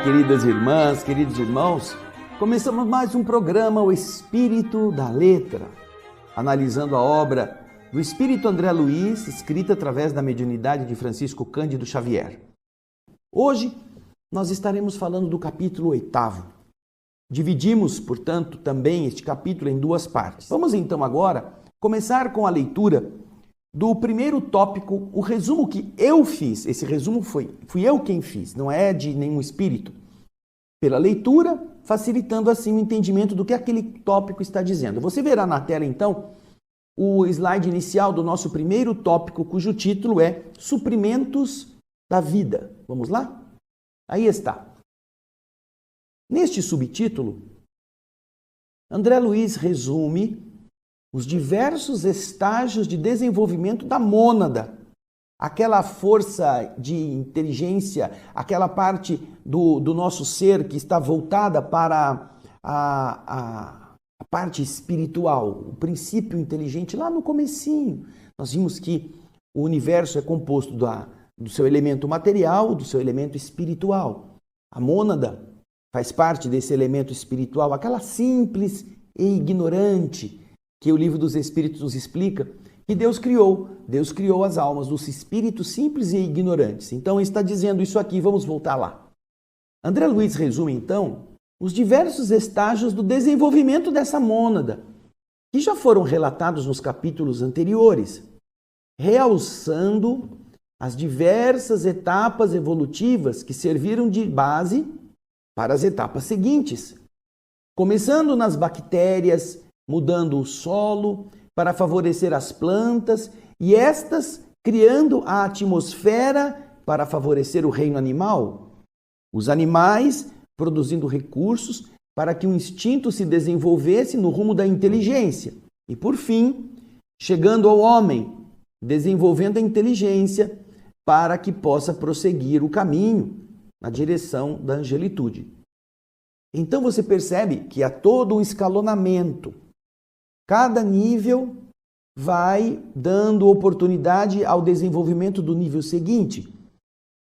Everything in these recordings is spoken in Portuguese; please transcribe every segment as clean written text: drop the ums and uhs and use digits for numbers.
queridas irmãs, queridos irmãos, começamos mais um programa, O Espírito da Letra, analisando a obra do Espírito André Luiz, escrita através da mediunidade de Francisco Cândido Xavier. Hoje, nós estaremos falando do capítulo 8º. Dividimos, portanto, também este capítulo em duas partes. Vamos então agora começar com a leitura do primeiro tópico, o resumo que eu fiz. Esse resumo fui eu quem fiz, não é de nenhum espírito. Pela leitura, facilitando assim o entendimento do que aquele tópico está dizendo. Você verá na tela então o slide inicial do nosso primeiro tópico, cujo título é Suprimentos da Vida. Vamos lá? Aí está. Neste subtítulo, André Luiz resume os diversos estágios de desenvolvimento da mônada, aquela força de inteligência, aquela parte do nosso ser que está voltada para a parte espiritual, o princípio inteligente. Lá no comecinho, nós vimos que o universo é composto do seu elemento material, do seu elemento espiritual. A mônada faz parte desse elemento espiritual, aquela simples e ignorante, que o Livro dos Espíritos nos explica, que Deus criou as almas dos espíritos simples e ignorantes. Então, está dizendo isso aqui, vamos voltar lá. André Luiz resume, então, os diversos estágios do desenvolvimento dessa mônada, que já foram relatados nos capítulos anteriores, realçando as diversas etapas evolutivas que serviram de base para as etapas seguintes, começando nas bactérias, mudando o solo para favorecer as plantas e estas criando a atmosfera para favorecer o reino animal. Os animais produzindo recursos para que o instinto se desenvolvesse no rumo da inteligência. E, por fim, chegando ao homem, desenvolvendo a inteligência para que possa prosseguir o caminho na direção da angelitude. Então você percebe que há todo um escalonamento. Cada nível vai dando oportunidade ao desenvolvimento do nível seguinte.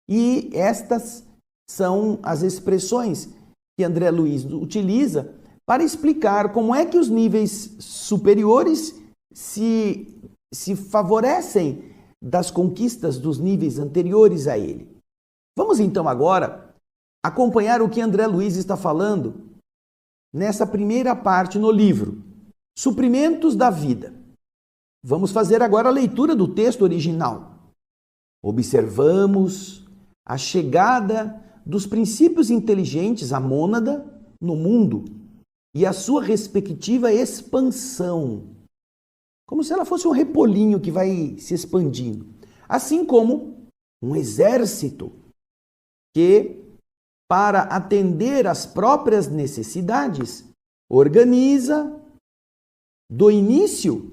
E estas são as expressões que André Luiz utiliza para explicar como é que os níveis superiores se favorecem das conquistas dos níveis anteriores a ele. Vamos então agora acompanhar o que André Luiz está falando nessa primeira parte no livro. Suprimentos da vida. Vamos fazer agora a leitura do texto original. Observamos a chegada dos princípios inteligentes, a mônada, no mundo e a sua respectiva expansão. Como se ela fosse um repolinho que vai se expandindo. Assim como um exército que, para atender às próprias necessidades, organiza do início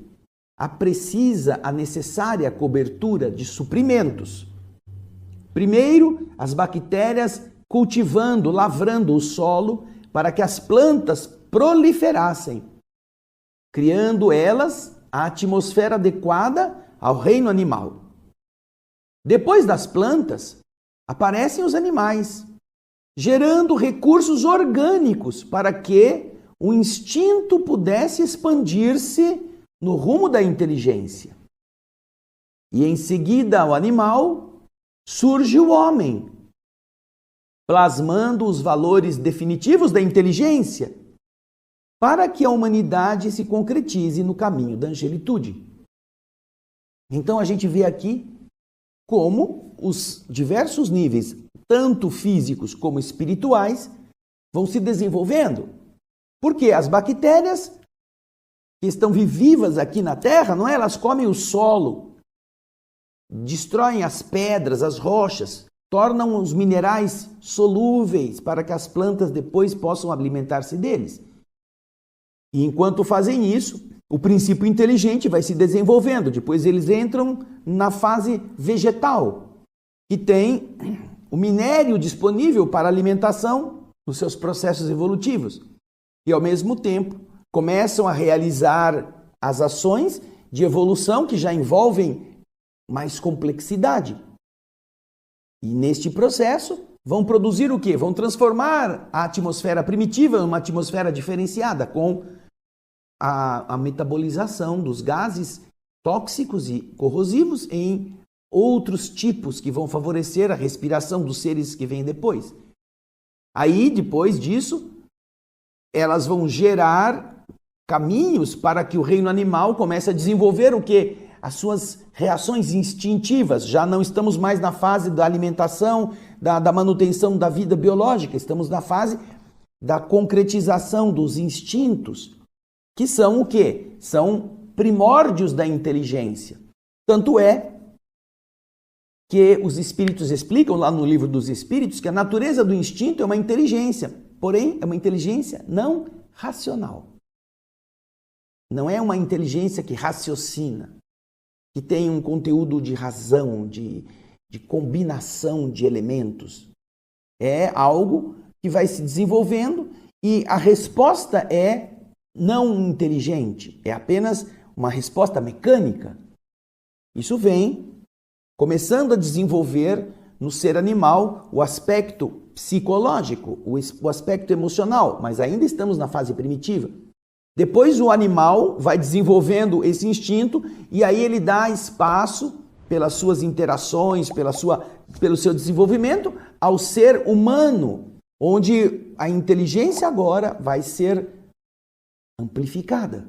precisa a necessária cobertura de suprimentos. Primeiro, as bactérias cultivando, lavrando o solo para que as plantas proliferassem, criando elas a atmosfera adequada ao reino animal. Depois das plantas, aparecem os animais, gerando recursos orgânicos para que o instinto pudesse expandir-se no rumo da inteligência. E em seguida ao animal, surge o homem, plasmando os valores definitivos da inteligência, para que a humanidade se concretize no caminho da angelitude. Então a gente vê aqui como os diversos níveis, tanto físicos como espirituais, vão se desenvolvendo. Porque as bactérias que estão vivas aqui na Terra, não é? Elas comem o solo, destroem as pedras, as rochas, tornam os minerais solúveis para que as plantas depois possam alimentar-se deles. E enquanto fazem isso, o princípio inteligente vai se desenvolvendo. Depois eles entram na fase vegetal, que tem o minério disponível para alimentação nos seus processos evolutivos. E, ao mesmo tempo, começam a realizar as ações de evolução que já envolvem mais complexidade. E neste processo vão produzir o quê? Vão transformar a atmosfera primitiva em uma atmosfera diferenciada com a metabolização dos gases tóxicos e corrosivos em outros tipos que vão favorecer a respiração dos seres que vêm depois. Aí, depois disso, elas vão gerar caminhos para que o reino animal comece a desenvolver o quê? As suas reações instintivas. Já não estamos mais na fase da alimentação, da manutenção da vida biológica, estamos na fase da concretização dos instintos, que são o quê? São primórdios da inteligência. Tanto é que os espíritos explicam lá no livro dos espíritos que a natureza do instinto é uma inteligência, porém é uma inteligência não racional. Não é uma inteligência que raciocina, que tem um conteúdo de razão, de combinação de elementos. É algo que vai se desenvolvendo e a resposta é não inteligente, é apenas uma resposta mecânica. Isso vem começando a desenvolver no ser animal o aspecto psicológico, o aspecto emocional, mas ainda estamos na fase primitiva. Depois o animal vai desenvolvendo esse instinto e aí ele dá espaço pelas suas interações, pelo seu desenvolvimento ao ser humano, onde a inteligência agora vai ser amplificada,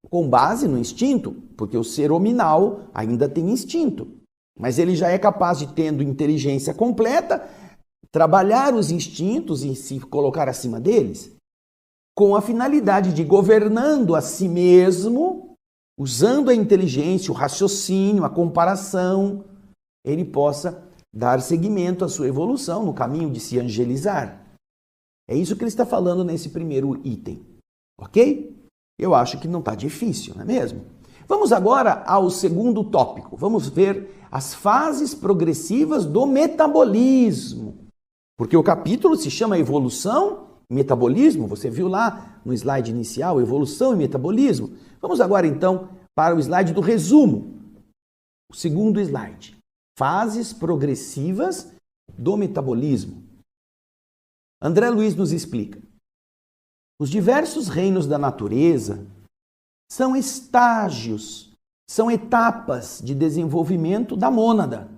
com base no instinto, porque o ser hominal ainda tem instinto, mas ele já é capaz de, tendo inteligência completa, trabalhar os instintos e se colocar acima deles, com a finalidade de, governando a si mesmo, usando a inteligência, o raciocínio, a comparação, ele possa dar seguimento à sua evolução no caminho de se angelizar. É isso que ele está falando nesse primeiro item, ok? Eu acho que não está difícil, não é mesmo? Vamos agora ao segundo tópico. Vamos ver as fases progressivas do metabolismo. Porque o capítulo se chama Evolução e Metabolismo. Você viu lá no slide inicial, Evolução e Metabolismo. Vamos agora então para o slide do resumo. O segundo slide. Fases progressivas do metabolismo. André Luiz nos explica. Os diversos reinos da natureza são estágios, são etapas de desenvolvimento da mônada.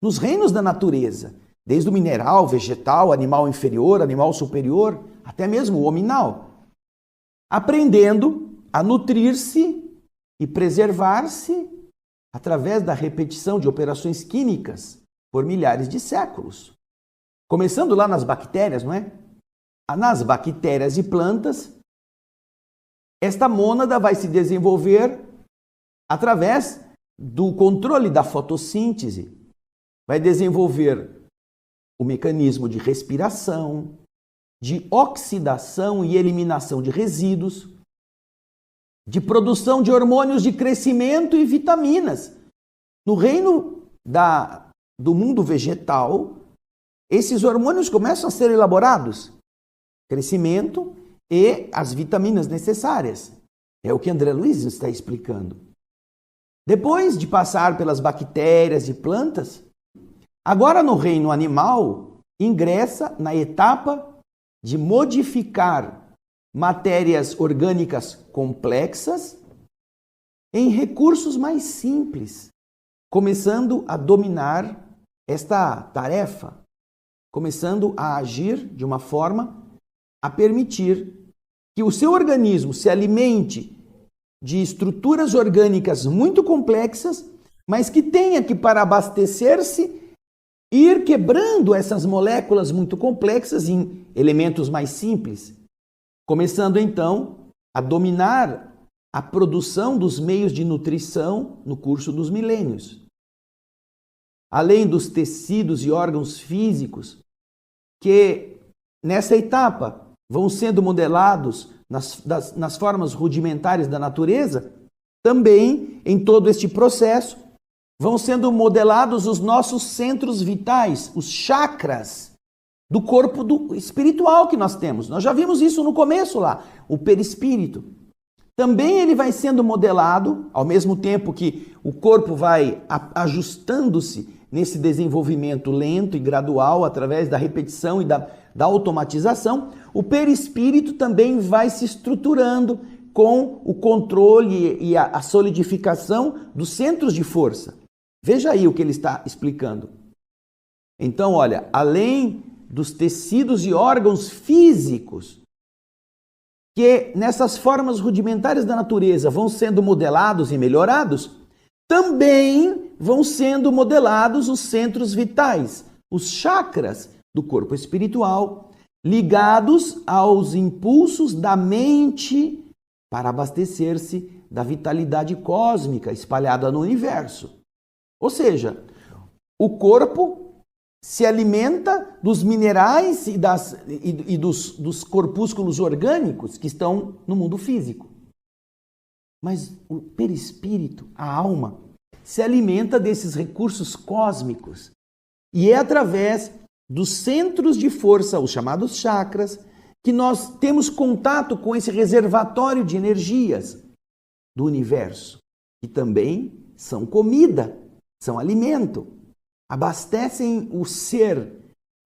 Nos reinos da natureza, desde o mineral, vegetal, animal inferior, animal superior, até mesmo o hominal, aprendendo a nutrir-se e preservar-se através da repetição de operações químicas por milhares de séculos. Começando lá nas bactérias, não é? Nas bactérias e plantas, esta mônada vai se desenvolver através do controle da fotossíntese. Vai desenvolver o mecanismo de respiração, de oxidação e eliminação de resíduos, de produção de hormônios de crescimento e vitaminas. No reino do mundo vegetal, esses hormônios começam a ser elaborados. Crescimento e as vitaminas necessárias. É o que André Luiz está explicando. Depois de passar pelas bactérias e plantas, agora no reino animal, ingressa na etapa de modificar matérias orgânicas complexas em recursos mais simples, começando a dominar esta tarefa, começando a agir de uma forma a permitir que o seu organismo se alimente de estruturas orgânicas muito complexas, mas que tenha que, para abastecer-se, ir quebrando essas moléculas muito complexas em elementos mais simples, começando então a dominar a produção dos meios de nutrição no curso dos milênios. Além dos tecidos e órgãos físicos que, nessa etapa, vão sendo modelados nas formas rudimentares da natureza, também em todo este processo vão sendo modelados os nossos centros vitais, os chakras do corpo espiritual que nós temos. Nós já vimos isso no começo lá, o perispírito. Também ele vai sendo modelado, ao mesmo tempo que o corpo vai ajustando-se nesse desenvolvimento lento e gradual, através da repetição e da automatização, o perispírito também vai se estruturando com o controle e a solidificação dos centros de força. Veja aí o que ele está explicando. Então, olha, além dos tecidos e órgãos físicos, que nessas formas rudimentares da natureza vão sendo modelados e melhorados, também vão sendo modelados os centros vitais, os chakras do corpo espiritual, ligados aos impulsos da mente para abastecer-se da vitalidade cósmica espalhada no universo. Ou seja, o corpo se alimenta dos minerais e dos corpúsculos orgânicos que estão no mundo físico. Mas o perispírito, a alma, se alimenta desses recursos cósmicos. E é através dos centros de força, os chamados chakras, que nós temos contato com esse reservatório de energias do universo, que também são comida, são alimento. Abastecem o ser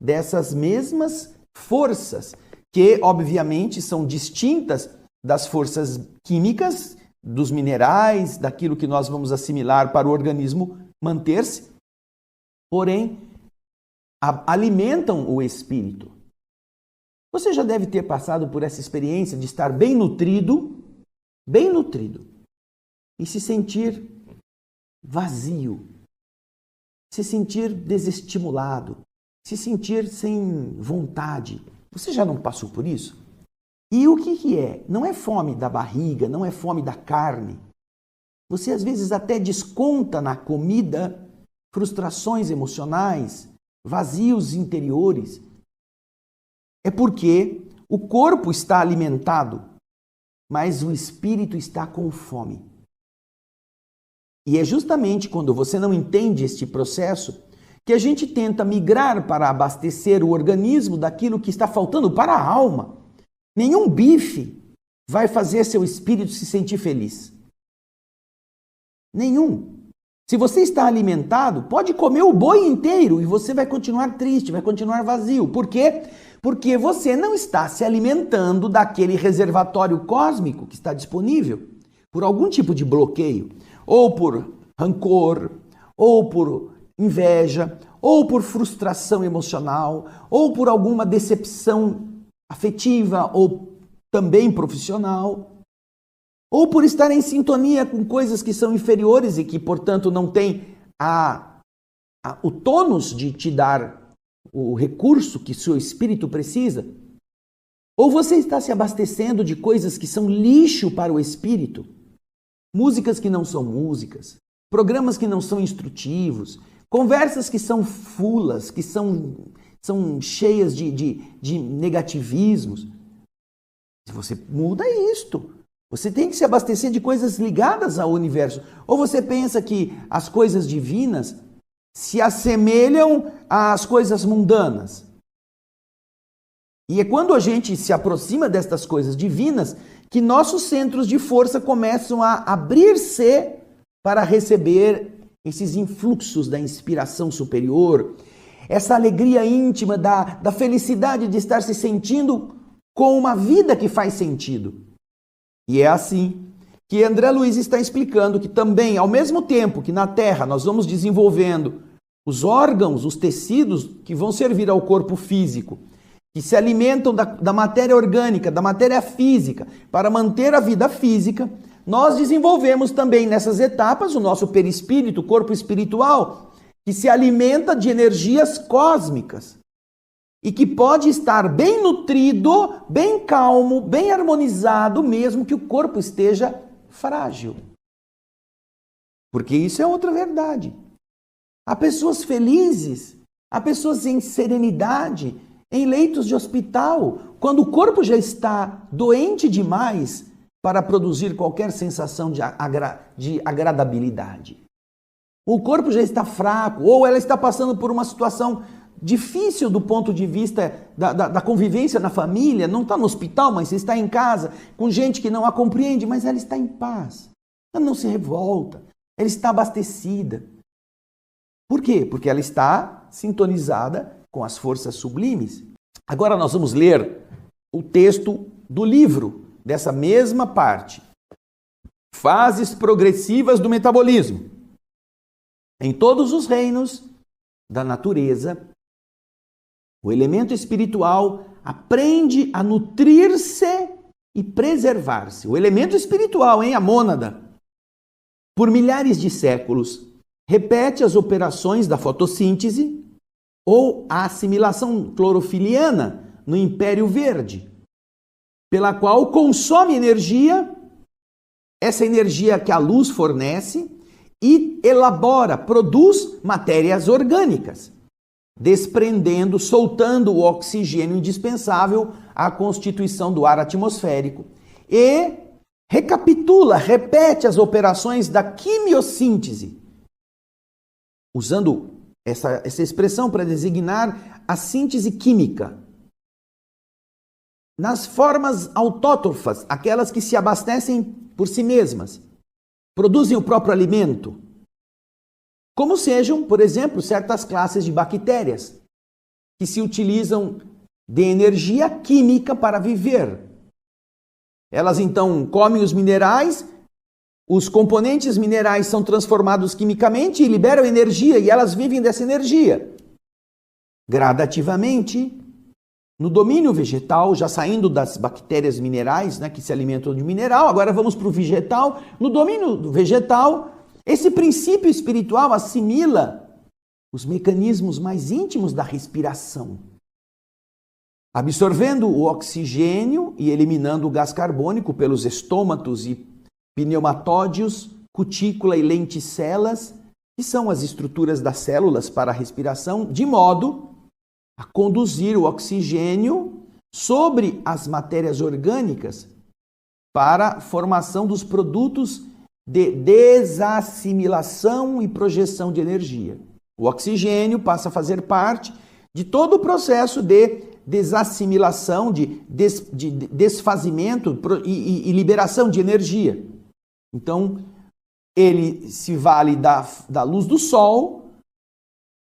dessas mesmas forças, que obviamente são distintas das forças químicas, dos minerais, daquilo que nós vamos assimilar para o organismo manter-se, porém alimentam o espírito. Você já deve ter passado por essa experiência de estar bem nutrido, e se sentir vazio, se sentir desestimulado, se sentir sem vontade. Você já não passou por isso? E o que é? Não é fome da barriga, não é fome da carne. Você às vezes até desconta na comida frustrações emocionais, vazios interiores. É porque o corpo está alimentado, mas o espírito está com fome. E é justamente quando você não entende este processo que a gente tenta migrar para abastecer o organismo daquilo que está faltando para a alma. Nenhum bife vai fazer seu espírito se sentir feliz. Nenhum. Se você está alimentado, pode comer o boi inteiro e você vai continuar triste, vai continuar vazio. Por quê? Porque você não está se alimentando daquele reservatório cósmico que está disponível por algum tipo de bloqueio, ou por rancor, ou por inveja, ou por frustração emocional, ou por alguma decepção afetiva ou também profissional, ou por estar em sintonia com coisas que são inferiores e que, portanto, não têm o tônus de te dar o recurso que seu espírito precisa. Ou você está se abastecendo de coisas que são lixo para o espírito, músicas que não são músicas, programas que não são instrutivos, conversas que são fulas, que são cheias de negativismos. Se você muda isto, você tem que se abastecer de coisas ligadas ao universo. Ou você pensa que as coisas divinas se assemelham às coisas mundanas. E é quando a gente se aproxima destas coisas divinas que nossos centros de força começam a abrir-se para receber esses influxos da inspiração superior, essa alegria íntima da felicidade de estar se sentindo com uma vida que faz sentido. E é assim que André Luiz está explicando que também, ao mesmo tempo que na Terra nós vamos desenvolvendo os órgãos, os tecidos que vão servir ao corpo físico, que se alimentam da matéria orgânica, da matéria física, para manter a vida física, nós desenvolvemos também nessas etapas o nosso perispírito, o corpo espiritual, que se alimenta de energias cósmicas e que pode estar bem nutrido, bem calmo, bem harmonizado, mesmo que o corpo esteja frágil. Porque isso é outra verdade. Há pessoas felizes, há pessoas em serenidade, em leitos de hospital, quando o corpo já está doente demais para produzir qualquer sensação de agradabilidade. O corpo já está fraco, ou ela está passando por uma situação difícil do ponto de vista da convivência na família, não está no hospital, mas está em casa, com gente que não a compreende, mas ela está em paz. Ela não se revolta, ela está abastecida. Por quê? Porque ela está sintonizada com as forças sublimes. Agora nós vamos ler o texto do livro, dessa mesma parte. Fases progressivas do metabolismo. Em todos os reinos da natureza, o elemento espiritual aprende a nutrir-se e preservar-se. O elemento espiritual, a mônada, por milhares de séculos, repete as operações da fotossíntese ou a assimilação clorofiliana no Império Verde, pela qual consome energia, essa energia que a luz fornece, e elabora, produz matérias orgânicas, desprendendo, soltando o oxigênio indispensável à constituição do ar atmosférico e recapitula, repete as operações da quimiossíntese, usando essa expressão para designar a síntese química. Nas formas autótrofas, aquelas que se abastecem por si mesmas, produzem o próprio alimento, como sejam, por exemplo, certas classes de bactérias que se utilizam de energia química para viver. Elas então comem os minerais, os componentes minerais são transformados quimicamente e liberam energia, e elas vivem dessa energia. Gradativamente, no domínio vegetal, já saindo das bactérias minerais, que se alimentam de mineral, agora vamos para o vegetal. No domínio vegetal, esse princípio espiritual assimila os mecanismos mais íntimos da respiração, absorvendo o oxigênio e eliminando o gás carbônico pelos estômatos e pneumatódios, cutícula e lenticelas, que são as estruturas das células para a respiração, de modo a conduzir o oxigênio sobre as matérias orgânicas para a formação dos produtos de desassimilação e projeção de energia. O oxigênio passa a fazer parte de todo o processo de desassimilação, de desfazimento e liberação de energia. Então, ele se vale da luz do sol,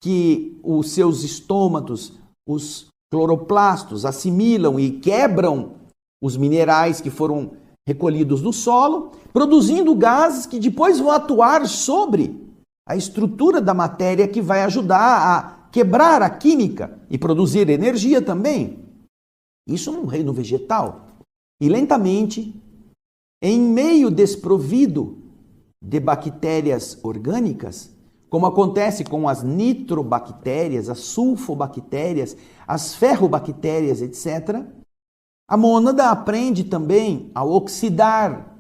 que os seus estômatos, os cloroplastos, assimilam e quebram os minerais que foram recolhidos do solo, produzindo gases que depois vão atuar sobre a estrutura da matéria, que vai ajudar a quebrar a química e produzir energia também. Isso no reino vegetal. E lentamente, em meio desprovido de bactérias orgânicas, como acontece com as nitrobactérias, as sulfobactérias, as ferrobactérias, etc., a mônada aprende também a oxidar,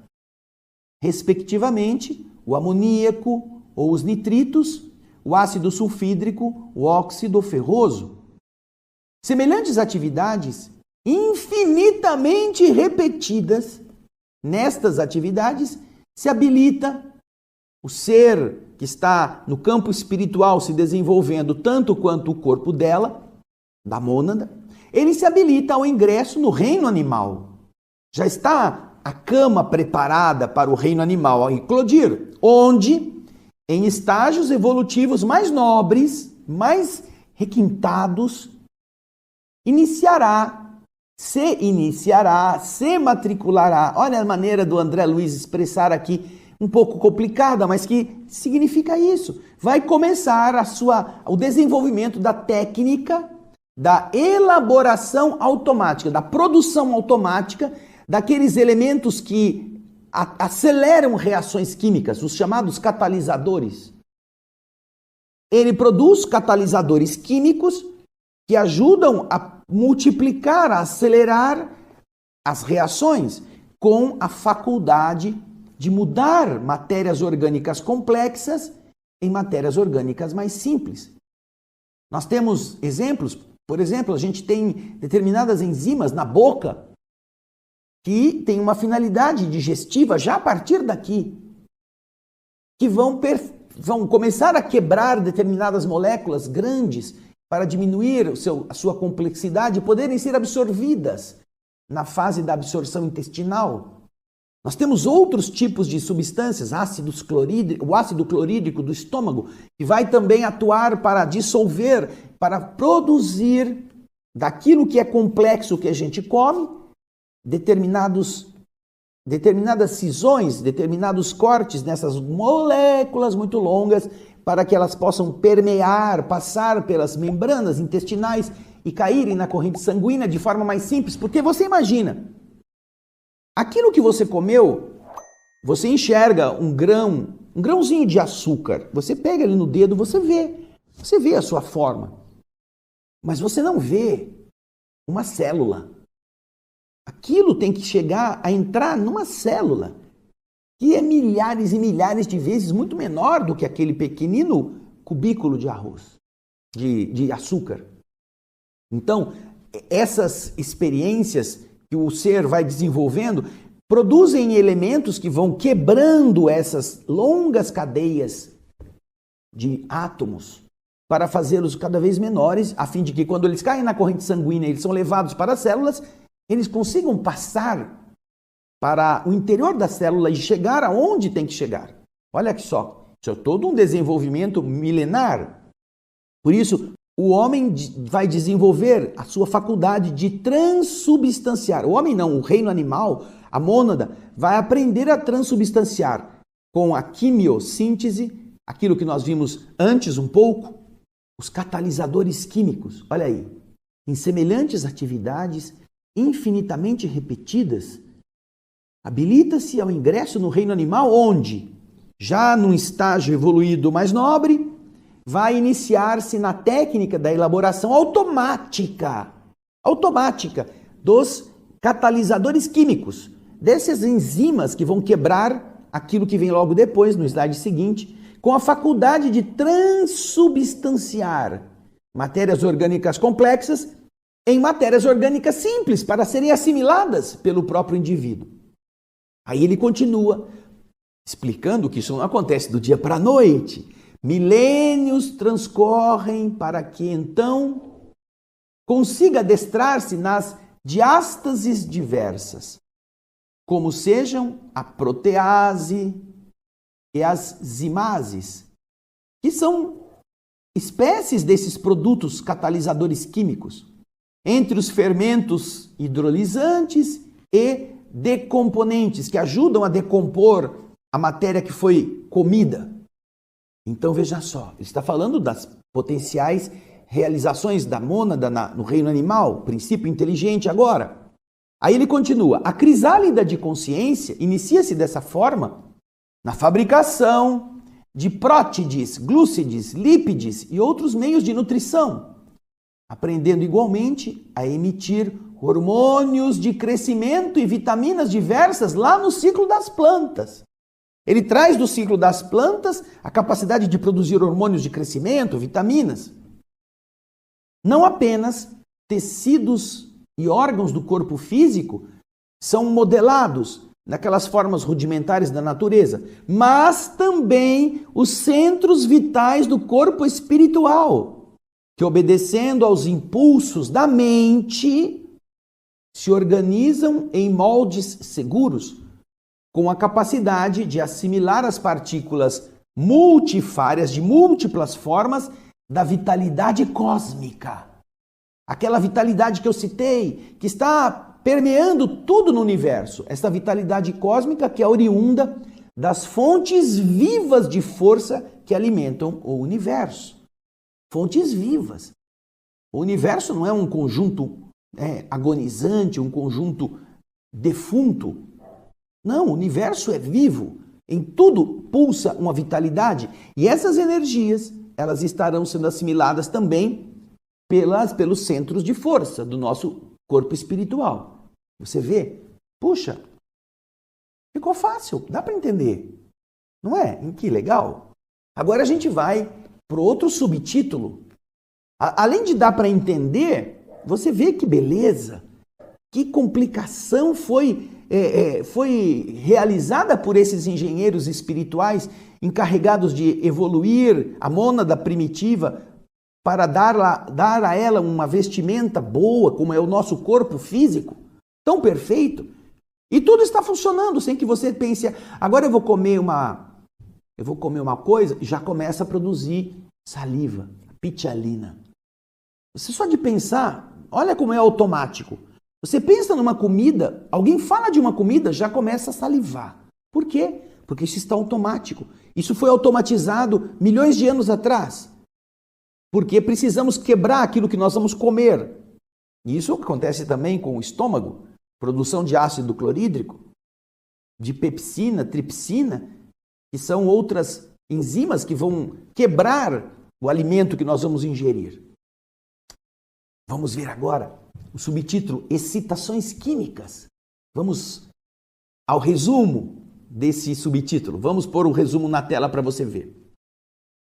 respectivamente, o amoníaco ou os nitritos, o ácido sulfídrico, o óxido ferroso. Semelhantes atividades, infinitamente repetidas, nestas atividades se habilita o ser que está no campo espiritual se desenvolvendo tanto quanto o corpo dela, da mônada, ele se habilita ao ingresso no reino animal. Já está a cama preparada para o reino animal ao eclodir, onde, em estágios evolutivos mais nobres, mais requintados, se matriculará. Olha a maneira do André Luiz expressar aqui, um pouco complicada, mas que significa isso. Vai começar o desenvolvimento da técnica da elaboração automática, da produção automática daqueles elementos que aceleram reações químicas, os chamados catalisadores. Ele produz catalisadores químicos que ajudam a multiplicar, a acelerar as reações com a faculdade de mudar matérias orgânicas complexas em matérias orgânicas mais simples. Nós temos exemplos, por exemplo, a gente tem determinadas enzimas na boca que têm uma finalidade digestiva já a partir daqui, que vão começar a quebrar determinadas moléculas grandes para diminuir a sua complexidade e poderem ser absorvidas na fase da absorção intestinal. Nós temos outros tipos de substâncias, o ácido clorídrico do estômago, que vai também atuar para dissolver, para produzir daquilo que é complexo que a gente come, determinadas cisões, determinados cortes nessas moléculas muito longas, para que elas possam permear, passar pelas membranas intestinais e caírem na corrente sanguínea de forma mais simples. Porque você imagina, aquilo que você comeu, você enxerga um grãozinho de açúcar. Você pega ali no dedo, você vê a sua forma. Mas você não vê uma célula. Aquilo tem que chegar a entrar numa célula, que é milhares e milhares de vezes muito menor do que aquele pequenino cubículo de arroz, de açúcar. Então, essas experiências que o ser vai desenvolvendo produzem elementos que vão quebrando essas longas cadeias de átomos para fazê-los cada vez menores, a fim de que quando eles caem na corrente sanguínea, eles são levados para as células, eles consigam passar para o interior da célula e chegar aonde tem que chegar. Olha aqui só, isso é todo um desenvolvimento milenar. Por isso, o homem vai desenvolver a sua faculdade de transubstanciar. O homem não, o reino animal, a mônada, vai aprender a transubstanciar com a quimiossíntese, aquilo que nós vimos antes um pouco, os catalisadores químicos. Olha aí, em semelhantes atividades infinitamente repetidas, habilita-se ao ingresso no reino animal, onde, já num estágio evoluído mais nobre, vai iniciar-se na técnica da elaboração automática dos catalisadores químicos, dessas enzimas que vão quebrar aquilo que vem logo depois, no slide seguinte, com a faculdade de transubstanciar matérias orgânicas complexas em matérias orgânicas simples, para serem assimiladas pelo próprio indivíduo. Aí ele continua explicando que isso não acontece do dia para a noite. Milênios transcorrem para que então consiga adestrar-se nas diástases diversas, como sejam a protease e as zimases, que são espécies desses produtos catalisadores químicos, entre os fermentos hidrolisantes e decomponentes, que ajudam a decompor a matéria que foi comida. Então veja só, ele está falando das potenciais realizações da mônada no reino animal, princípio inteligente agora. Aí ele continua, a crisálida de consciência inicia-se dessa forma na fabricação de prótides, glúcides, lípides e outros meios de nutrição, aprendendo igualmente a emitir hormônios de crescimento e vitaminas diversas lá no ciclo das plantas. Ele traz do ciclo das plantas a capacidade de produzir hormônios de crescimento, vitaminas. Não apenas tecidos e órgãos do corpo físico são modelados naquelas formas rudimentares da natureza, mas também os centros vitais do corpo espiritual, que, obedecendo aos impulsos da mente, se organizam em moldes seguros, com a capacidade de assimilar as partículas multifárias, de múltiplas formas, da vitalidade cósmica. Aquela vitalidade que eu citei, que está permeando tudo no universo. Essa vitalidade cósmica que é oriunda das fontes vivas de força que alimentam o universo. Fontes vivas. O universo não é um conjunto agonizante, um conjunto defunto. Não, o universo é vivo. Em tudo pulsa uma vitalidade. E essas energias, elas estarão sendo assimiladas também pelos centros de força do nosso corpo espiritual. Você vê? Puxa, ficou fácil, dá para entender. Não é? Que legal. Agora a gente vai para outro subtítulo. Além de dar para entender, você vê que beleza, que complicação foi realizada por esses engenheiros espirituais encarregados de evoluir a mônada primitiva para dar a ela uma vestimenta boa, como é o nosso corpo físico, tão perfeito, E tudo está funcionando sem que você pense, agora eu vou comer uma coisa, e já começa a produzir saliva, pichalina. Você só de pensar, olha como é automático. Você pensa numa comida, alguém fala de uma comida, já começa a salivar. Por quê? Porque isso está automático. Isso foi automatizado milhões de anos atrás. Porque precisamos quebrar aquilo que nós vamos comer. E isso acontece também com o estômago. Produção de ácido clorídrico, de pepsina, tripsina, que são outras enzimas que vão quebrar o alimento que nós vamos ingerir. Vamos ver agora o subtítulo Excitações Químicas. Vamos ao resumo desse subtítulo. Vamos pôr o resumo na tela para você ver.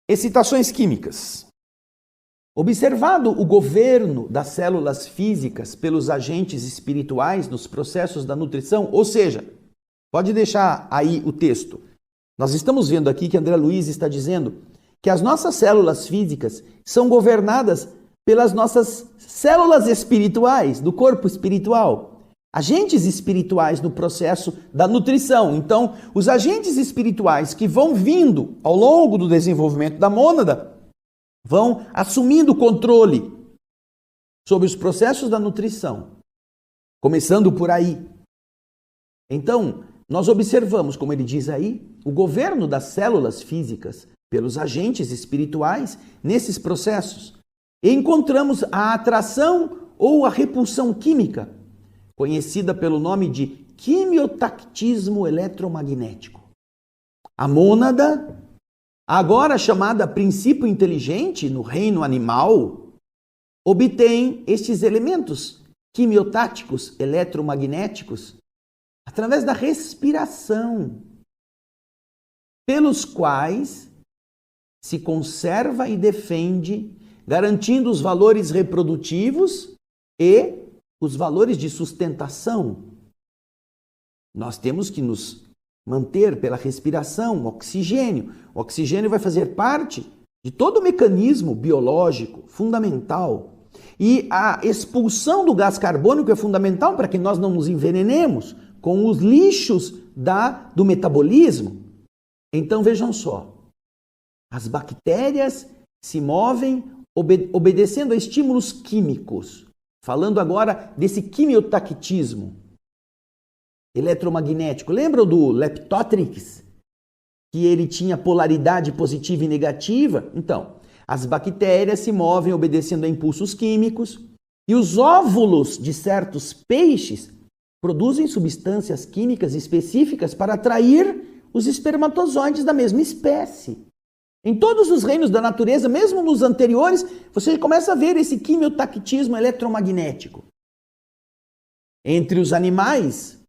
Excitações químicas. Observado o governo das células físicas pelos agentes espirituais nos processos da nutrição, ou seja, pode deixar aí o texto. Nós estamos vendo aqui que André Luiz está dizendo que as nossas células físicas são governadas pelas nossas células espirituais, do corpo espiritual. Agentes espirituais no processo da nutrição. Então, os agentes espirituais que vão vindo ao longo do desenvolvimento da mônada vão assumindo o controle sobre os processos da nutrição, começando por aí. Então, nós observamos, como ele diz aí, o governo das células físicas pelos agentes espirituais nesses processos. E encontramos a atração ou a repulsão química, conhecida pelo nome de quimiotactismo eletromagnético. A mônada, agora chamada princípio inteligente no reino animal, obtém estes elementos quimiotáticos eletromagnéticos através da respiração, pelos quais se conserva e defende, garantindo os valores reprodutivos e os valores de sustentação. Nós temos que nos manter pela respiração, oxigênio. O oxigênio vai fazer parte de todo o mecanismo biológico fundamental. E a expulsão do gás carbônico é fundamental para que nós não nos envenenemos com os lixos do metabolismo. Então vejam só, as bactérias se movem obedecendo a estímulos químicos. Falando agora desse quimiotactismo eletromagnético. Lembram do Leptotrix? Que ele tinha polaridade positiva e negativa? Então, as bactérias se movem obedecendo a impulsos químicos e os óvulos de certos peixes produzem substâncias químicas específicas para atrair os espermatozoides da mesma espécie. Em todos os reinos da natureza, mesmo nos anteriores, você começa a ver esse quimiotactismo eletromagnético. Entre os animais,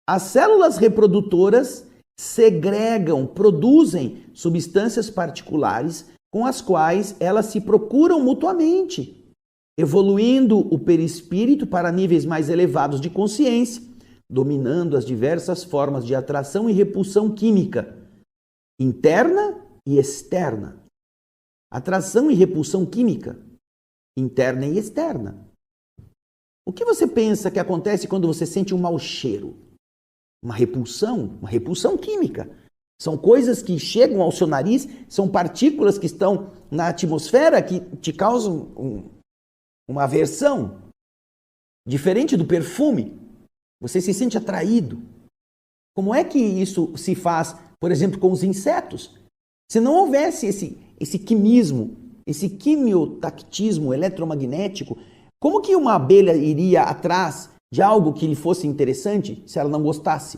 as células reprodutoras segregam, produzem substâncias particulares com as quais elas se procuram mutuamente, evoluindo o perispírito para níveis mais elevados de consciência, dominando as diversas formas de atração e repulsão química, interna e externa. Atração e repulsão química, interna e externa. O que você pensa que acontece quando você sente um mau cheiro? Uma repulsão química. São coisas que chegam ao seu nariz, são partículas que estão na atmosfera que te causam uma aversão. Diferente do perfume, você se sente atraído. Como é que isso se faz, por exemplo, com os insetos? Se não houvesse esse quimismo, esse quimiotactismo eletromagnético, como que uma abelha iria atrás de algo que lhe fosse interessante se ela não gostasse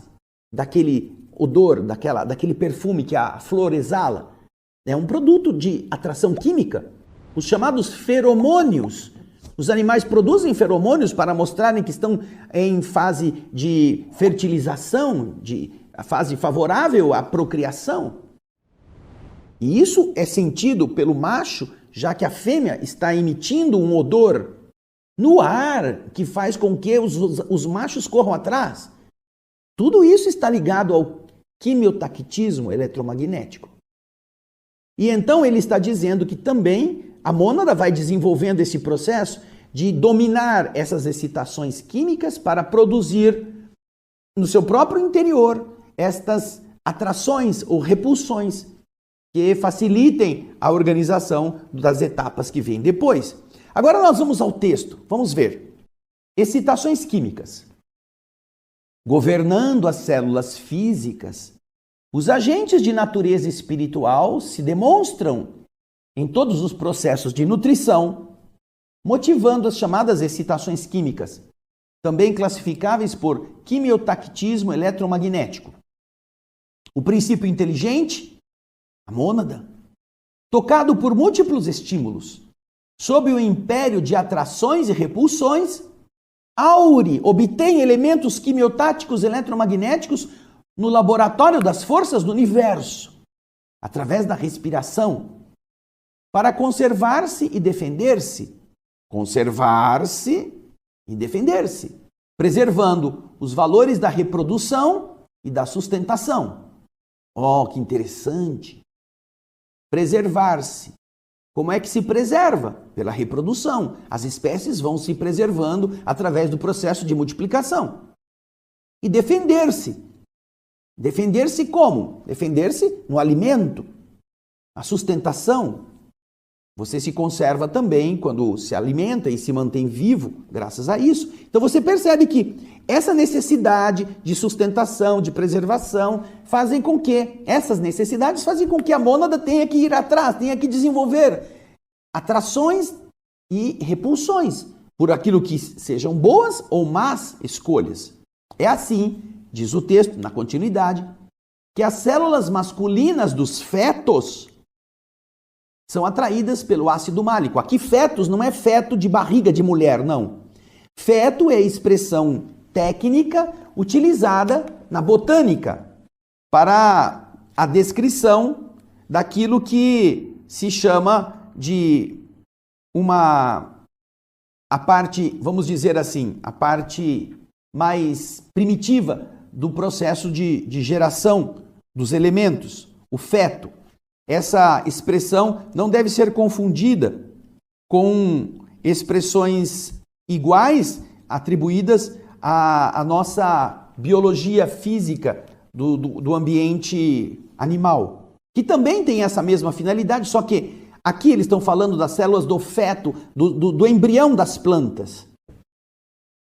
daquele odor, daquele perfume que a flor exala? É um produto de atração química. Os chamados feromônios. Os animais produzem feromônios para mostrarem que estão em fase de fertilização, a fase favorável à procriação. E isso é sentido pelo macho, já que a fêmea está emitindo um odor no ar que faz com que os machos corram atrás. Tudo isso está ligado ao quimiotactismo eletromagnético. E então ele está dizendo que também a mônada vai desenvolvendo esse processo de dominar essas excitações químicas para produzir no seu próprio interior estas atrações ou repulsões que facilitem a organização das etapas que vêm depois. Agora nós vamos ao texto, vamos ver. Excitações químicas. Governando as células físicas, os agentes de natureza espiritual se demonstram em todos os processos de nutrição, motivando as chamadas excitações químicas, também classificáveis por quimiotactismo eletromagnético. O princípio inteligente, a mônada, tocado por múltiplos estímulos, sob o império de atrações e repulsões, Aure obtém elementos quimiotáticos eletromagnéticos no laboratório das forças do universo, através da respiração, para conservar-se e defender-se. Conservar-se e defender-se, preservando os valores da reprodução e da sustentação. Oh, que interessante! Preservar-se. Como é que se preserva? Pela reprodução. As espécies vão se preservando através do processo de multiplicação. E defender-se. Defender-se como? Defender-se no alimento, a sustentação. Você se conserva também quando se alimenta e se mantém vivo, graças a isso. Então você percebe que essa necessidade de sustentação, de preservação, essas necessidades fazem com que a mônada tenha que ir atrás, tenha que desenvolver atrações e repulsões por aquilo que sejam boas ou más escolhas. É assim, diz o texto, na continuidade, que as células masculinas dos fetos são atraídas pelo ácido málico. Aqui fetos não é feto de barriga de mulher, não. Feto é a expressão técnica utilizada na botânica para a descrição daquilo que se chama de a parte, vamos dizer assim, a parte mais primitiva do processo de geração dos elementos, o feto. Essa expressão não deve ser confundida com expressões iguais atribuídas à nossa biologia física do ambiente animal, que também tem essa mesma finalidade, só que aqui eles estão falando das células do feto, do embrião das plantas.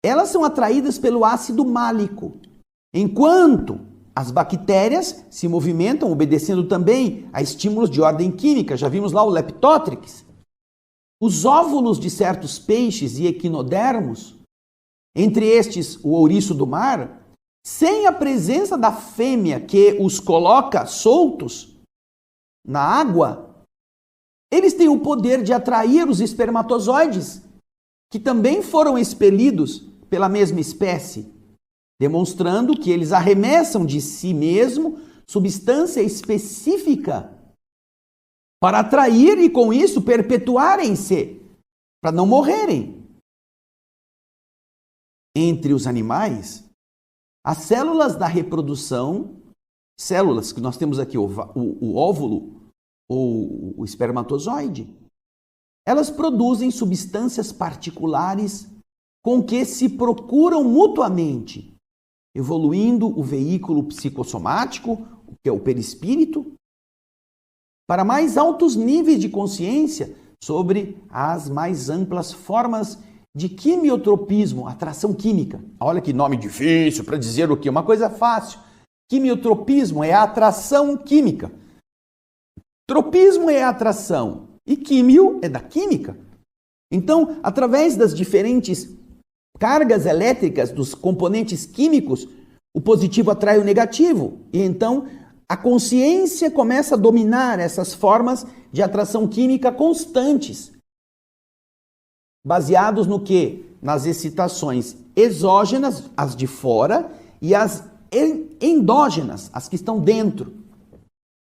Elas são atraídas pelo ácido málico, enquanto as bactérias se movimentam obedecendo também a estímulos de ordem química. Já vimos lá o leptótrix. Os óvulos de certos peixes e equinodermos, entre estes o ouriço do mar, sem a presença da fêmea que os coloca soltos na água, eles têm o poder de atrair os espermatozoides, que também foram expelidos pela mesma espécie, demonstrando que eles arremessam de si mesmo substância específica para atrair e, com isso, perpetuarem-se, para não morrerem. Entre os animais, as células da reprodução, células que nós temos aqui, o óvulo ou o espermatozoide, elas produzem substâncias particulares com que se procuram mutuamente, evoluindo o veículo psicossomático, que é o perispírito, para mais altos níveis de consciência sobre as mais amplas formas de quimiotropismo, atração química. Olha que nome difícil para dizer o quê? Uma coisa fácil. Quimiotropismo é a atração química. Tropismo é a atração e químio é da química. Então, através das diferentes cargas elétricas dos componentes químicos, o positivo atrai o negativo. E então a consciência começa a dominar essas formas de atração química constantes. Baseados no quê? Nas excitações exógenas, as de fora, e as endógenas, as que estão dentro,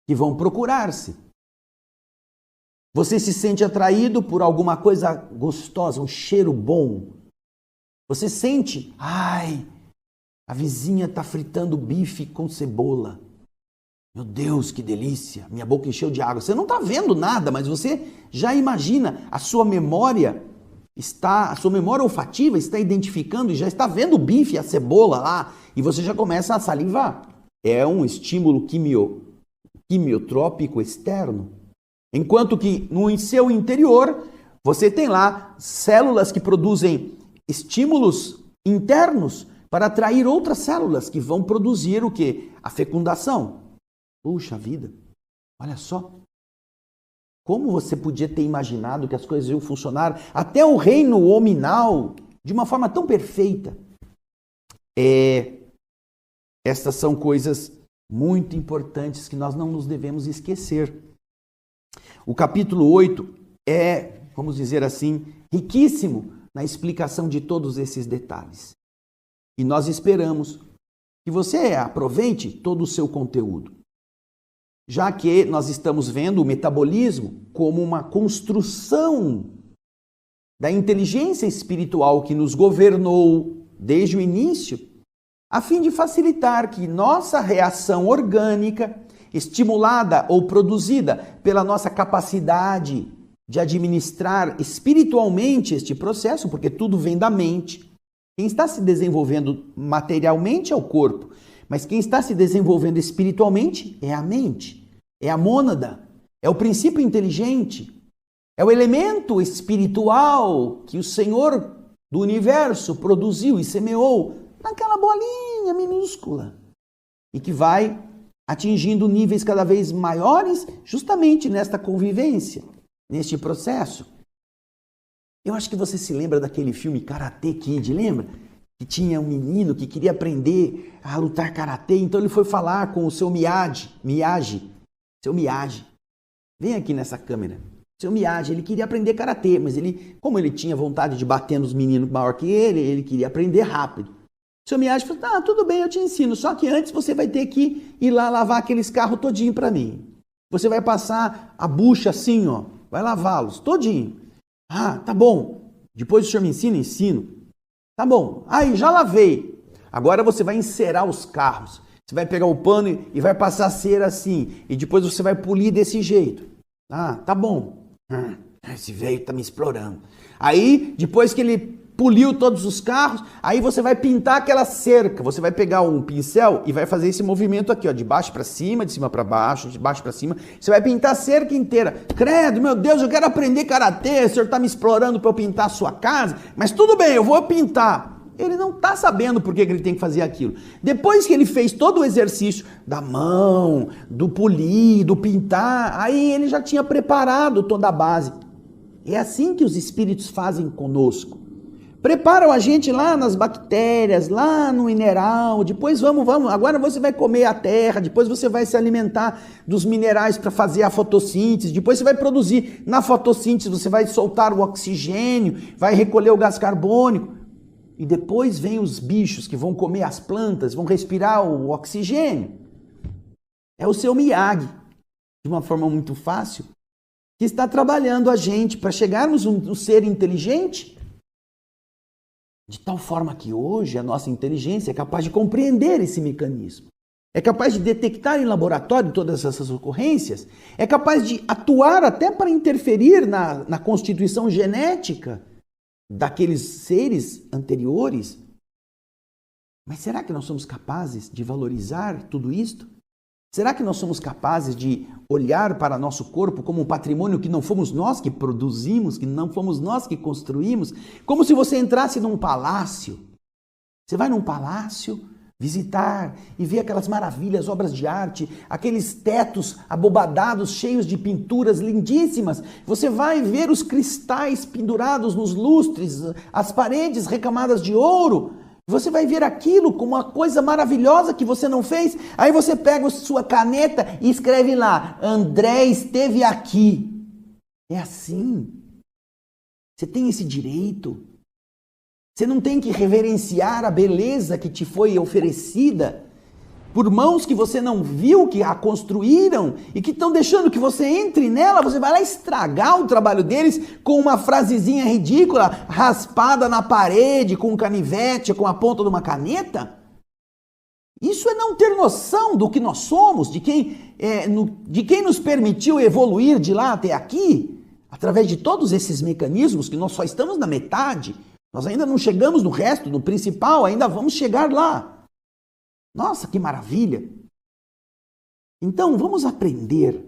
que vão procurar-se. Você se sente atraído por alguma coisa gostosa, um cheiro bom. Você sente, a vizinha está fritando bife com cebola. Meu Deus, que delícia, minha boca encheu de água. Você não está vendo nada, mas você já imagina, a sua memória a sua memória olfativa está identificando e já está vendo o bife, a cebola lá, e você já começa a salivar. É um estímulo quimiotrópico externo. Enquanto que no seu interior, você tem lá células que produzem estímulos internos para atrair outras células que vão produzir o quê? A fecundação. Puxa vida, olha só. Como você podia ter imaginado que as coisas iam funcionar até o reino hominal de uma forma tão perfeita? Estas são coisas muito importantes que nós não nos devemos esquecer. O capítulo 8 é, vamos dizer assim, riquíssimo na explicação de todos esses detalhes. E nós esperamos que você aproveite todo o seu conteúdo, já que nós estamos vendo o metabolismo como uma construção da inteligência espiritual que nos governou desde o início, a fim de facilitar que nossa reação orgânica, estimulada ou produzida pela nossa capacidade de administrar espiritualmente este processo, porque tudo vem da mente. Quem está se desenvolvendo materialmente é o corpo, mas quem está se desenvolvendo espiritualmente é a mente, é a mônada, é o princípio inteligente, é o elemento espiritual que o Senhor do universo produziu e semeou naquela bolinha minúscula e que vai atingindo níveis cada vez maiores justamente nesta convivência, neste processo. Eu acho que você se lembra daquele filme Karate Kid, lembra? Que tinha um menino que queria aprender a lutar karatê, então ele foi falar com o seu Miyagi. Seu Miyagi, vem aqui nessa câmera. Seu Miyagi, ele queria aprender karatê, mas como ele tinha vontade de bater nos meninos maior que ele queria aprender rápido. Seu Miyagi falou, tudo bem, eu te ensino, só que antes você vai ter que ir lá lavar aqueles carros todinho para mim. Você vai passar a bucha assim, ó, vai lavá-los todinho. Tá bom. Depois o senhor me ensina? Ensino. Tá bom. Aí, já lavei. Agora você vai encerar os carros. Você vai pegar o pano e vai passar cera assim. E depois você vai polir desse jeito. Tá bom. Esse velho tá me explorando. Aí, depois que ele poliu todos os carros, aí você vai pintar aquela cerca. Você vai pegar um pincel e vai fazer esse movimento aqui, ó, de baixo para cima, de cima para baixo, de baixo para cima. Você vai pintar a cerca inteira. Credo, meu Deus, eu quero aprender karatê. O senhor está me explorando para eu pintar a sua casa, mas tudo bem, eu vou pintar. Ele não está sabendo por que ele tem que fazer aquilo. Depois que ele fez todo o exercício da mão, do polir, do pintar, aí ele já tinha preparado toda a base. É assim que os espíritos fazem conosco. Preparam a gente lá nas bactérias, lá no mineral, depois vamos, agora você vai comer a terra, depois você vai se alimentar dos minerais para fazer a fotossíntese, depois você vai produzir, na fotossíntese você vai soltar o oxigênio, vai recolher o gás carbônico, e depois vem os bichos que vão comer as plantas, vão respirar o oxigênio. É o seu Miyagi, de uma forma muito fácil, que está trabalhando a gente para chegarmos um ser inteligente, de tal forma que hoje a nossa inteligência é capaz de compreender esse mecanismo. É capaz de detectar em laboratório todas essas ocorrências. É capaz de atuar até para interferir na constituição genética daqueles seres anteriores. Mas será que nós somos capazes de valorizar tudo isto? Será que nós somos capazes de olhar para nosso corpo como um patrimônio que não fomos nós que produzimos, que não fomos nós que construímos? Como se você entrasse num palácio. Você vai num palácio visitar e ver aquelas maravilhas, obras de arte, aqueles tetos abobadados, cheios de pinturas lindíssimas. Você vai ver os cristais pendurados nos lustres, as paredes recamadas de ouro. Você vai ver aquilo como uma coisa maravilhosa que você não fez. Aí você pega a sua caneta e escreve lá, André esteve aqui. É assim. Você tem esse direito. Você não tem que reverenciar a beleza que te foi oferecida por mãos que você não viu, que a construíram e que estão deixando que você entre nela. Você vai lá estragar o trabalho deles com uma frasezinha ridícula, raspada na parede, com um canivete, com a ponta de uma caneta? Isso é não ter noção do que nós somos, de quem nos permitiu evoluir de lá até aqui. através de todos esses mecanismos, que nós só estamos na metade, nós ainda não chegamos no resto, no principal, ainda vamos chegar lá. Nossa, que maravilha! Então, vamos aprender,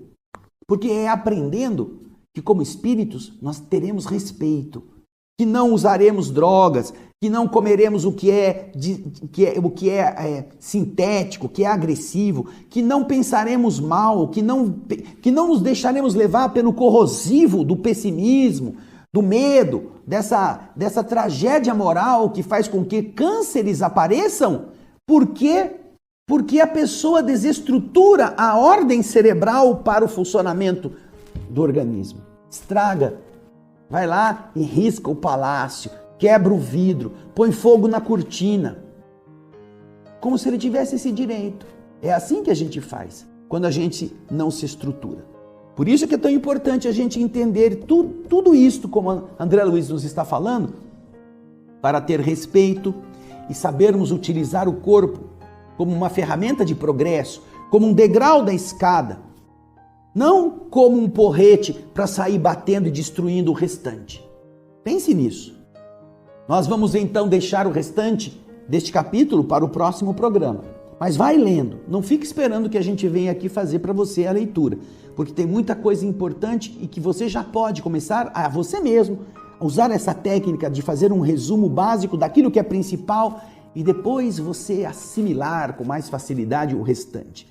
porque é aprendendo que, como espíritos, nós teremos respeito, que não usaremos drogas, que não comeremos o que é sintético, que é agressivo, que não pensaremos mal, que não nos deixaremos levar pelo corrosivo do pessimismo, do medo, dessa tragédia moral que faz com que cânceres apareçam, porque a pessoa desestrutura a ordem cerebral para o funcionamento do organismo. Estraga. Vai lá e risca o palácio, quebra o vidro, põe fogo na cortina. Como se ele tivesse esse direito. É assim que a gente faz, quando a gente não se estrutura. Por isso que é tão importante a gente entender tudo isto, como André Luiz nos está falando, para ter respeito e sabermos utilizar o corpo como uma ferramenta de progresso, como um degrau da escada, não como um porrete para sair batendo e destruindo o restante. Pense nisso. Nós vamos então deixar o restante deste capítulo para o próximo programa. Mas vai lendo, não fique esperando que a gente venha aqui fazer para você a leitura, porque tem muita coisa importante e que você já pode começar a você mesmo usar essa técnica de fazer um resumo básico daquilo que é principal e depois você assimilar com mais facilidade o restante.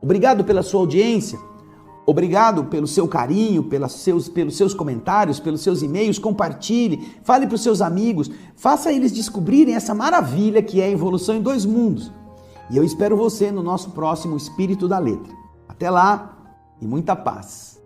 Obrigado pela sua audiência. Obrigado pelo seu carinho, pelos seus comentários, pelos seus e-mails. Compartilhe, fale para os seus amigos, faça eles descobrirem essa maravilha que é a evolução em 2 mundos. E eu espero você no nosso próximo Espírito da Letra. Até lá e muita paz.